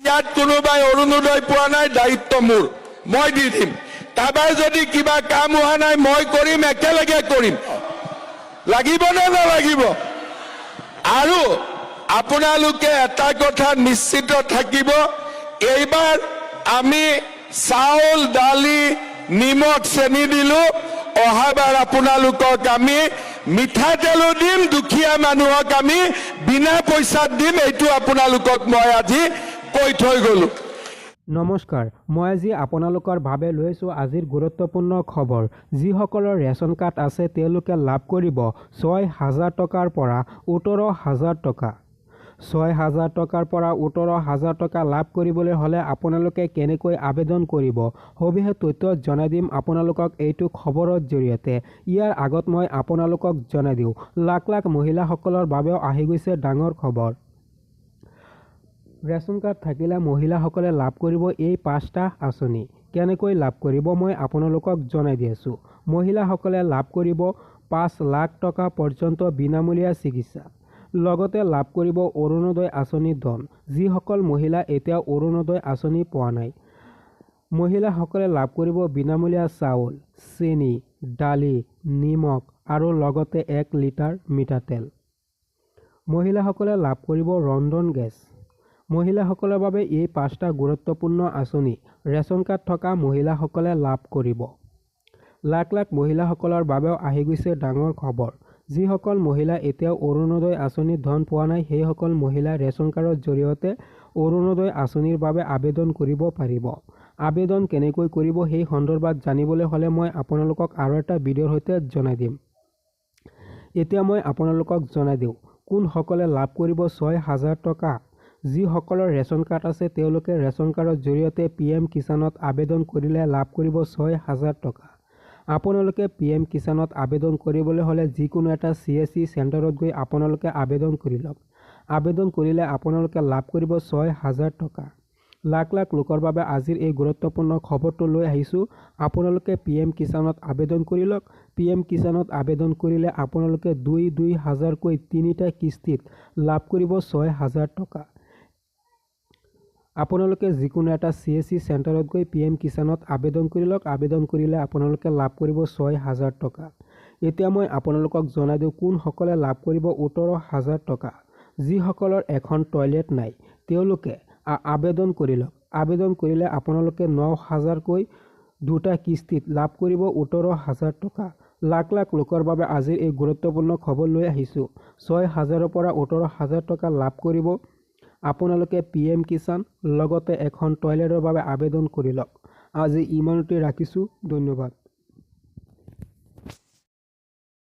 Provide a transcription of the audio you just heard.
ইয়াত কোনোবাই অৰুণোদয় পোৱা নাই, দায়িত্ব মোৰ, মই দি দিম। কাৰোবাৰ যদি কিবা কাম হোৱা নাই মই কৰিম, একেলগে কৰিম। লাগিব নে নালাগিব? আৰু আপোনালোকে এটা কথা নিশ্চিত থাকিব, এইবাৰ আমি চাউল, দালি, নিমখ, চেনি দিলো। অহাবাৰ আপোনালোকক আমি মিঠাতেলো দিম, দুখীয়া মানুহক আমি বিনা পইচাত দিম। এইটো আপোনালোকক মই আজি কৈ থৈ গ'লো। নমস্কাৰ, মই আজি আপোনালোকৰ বাবে লৈছোঁ আজিৰ গুৰুত্বপূৰ্ণ খবৰ। যিসকলৰ ৰেচন কাৰ্ড আছে তেওঁলোকে লাভ কৰিব 6,000 টকাৰ পৰা 18,000 টকা। 6,000 টকাৰ পৰা 18,000 টকা লাভ কৰিবলৈ হ'লে আপোনালোকে কেনেকৈ আবেদন কৰিব, সবিশেষ তথ্য জনাই দিম আপোনালোকক এইটো খবৰৰ জৰিয়তে। ইয়াৰ আগত মই আপোনালোকক জনাই দিওঁ, লাখ লাখ মহিলাসকলৰ বাবেও আহি গৈছে ডাঙৰ খবৰ। ৰেচন কাৰ্ড থাকিলে মহিলাসকলে লাভ কৰিব এই 5টা আঁচনি। কেনেকৈ লাভ কৰিব মই আপোনালোকক জনাই দি আছোঁ। মহিলাসকলে লাভ কৰিব 5 লাখ টকা পৰ্যন্ত বিনামূলীয়া চিকিৎসা। লগতে লাভ কৰিব অৰুণোদয় আঁচনি ধন। যিসকল মহিলা এতিয়াও অৰুণোদয় আঁচনি পোৱা নাই, মহিলাসকলে লাভ কৰিব বিনামূলীয়া চাউল, চেনি, দালি, নিমখ আৰু লগতে 1 লিটাৰ মিঠাতেল। মহিলাসকলে লাভ কৰিব ৰন্ধন গেছ। মহিলাসকলৰ বাবে এই 5টা গুৰুত্বপূৰ্ণ আঁচনি ৰেচন কাৰ্ড থকা মহিলাসকলে লাভ কৰিব। লাখ লাখ মহিলাসকলৰ বাবেও আহি গৈছে ডাঙৰ খবৰ। যিসকল মহিলা এতিয়াও অৰুণোদয় আঁচনিৰ ধন পোৱা নাই, সেইসকল মহিলা ৰেচন কাৰ্ডৰ জৰিয়তে অৰুণোদয় আঁচনিৰ বাবে আবেদন কৰিব পাৰিব। আবেদন কেনেকৈ কৰিব সেই সন্দৰ্ভত জানিবলৈ হ'লে মই আপোনালোকক আৰু এটা ভিডিঅ'ৰ সৈতে জনাই দিম। এতিয়া মই আপোনালোকক জনাই দিওঁ কোনসকলে লাভ কৰিব 6,000 টকা। যিসকলৰ ৰেচন কাৰ্ড আছে তেওঁলোকে ৰেচন কাৰ্ডৰ জৰিয়তে PM কিষাণত আবেদন কৰিলে লাভ কৰিব 6,000 টকা। আপোনালোকে PM কিষাণত আবেদন কৰিবলৈ হ'লে যিকোনো এটা CSC চেণ্টাৰত গৈ আপোনালোকে আবেদন কৰি লওক। আবেদন কৰিলে আপোনালোকে লাভ কৰিব 6,000 টকা। লাখ লাখ লোকৰ বাবে আজিৰ এই গুৰুত্বপূৰ্ণ খবৰটো লৈ আহিছোঁ। আপোনালোকে PM কিষাণত আবেদন কৰি লওক। PM কিষাণত আবেদন কৰিলে আপোনালোকে 2,2 হাজাৰকৈ 3টা কিস্তিত লাভ কৰিব 6,000 টকা। আপোনালোকে যিকোনো এটা CSC চেণ্টাৰত গৈ PM কিষাণত আবেদন কৰি লওক। আবেদন কৰিলে আপোনালোকে লাভ কৰিব 6,000 টকা। এতিয়া মই আপোনালোকক জনাই দিওঁ কোনসকলে লাভ কৰিব 18,000 টকা। যিসকলৰ এখন টয়লেট নাই তেওঁলোকে আবেদন কৰি লওক। আবেদন কৰিলে আপোনালোকে 9,000কৈ 2টা কিস্তিত লাভ কৰিব 18,000 টকা। লাখ লাখ লোকৰ বাবে আজিৰ এই গুৰুত্বপূৰ্ণ খবৰ লৈ আহিছোঁ। 6,000ৰ পৰা 18,000 টকা লাভ কৰিব আপোনালোকে PM কিষাণ, লগতে এখন টয়লেটৰ বাবে আবেদন কৰি লওক। আজি ইমানতে ৰাখিছোঁ, ধন্যবাদ।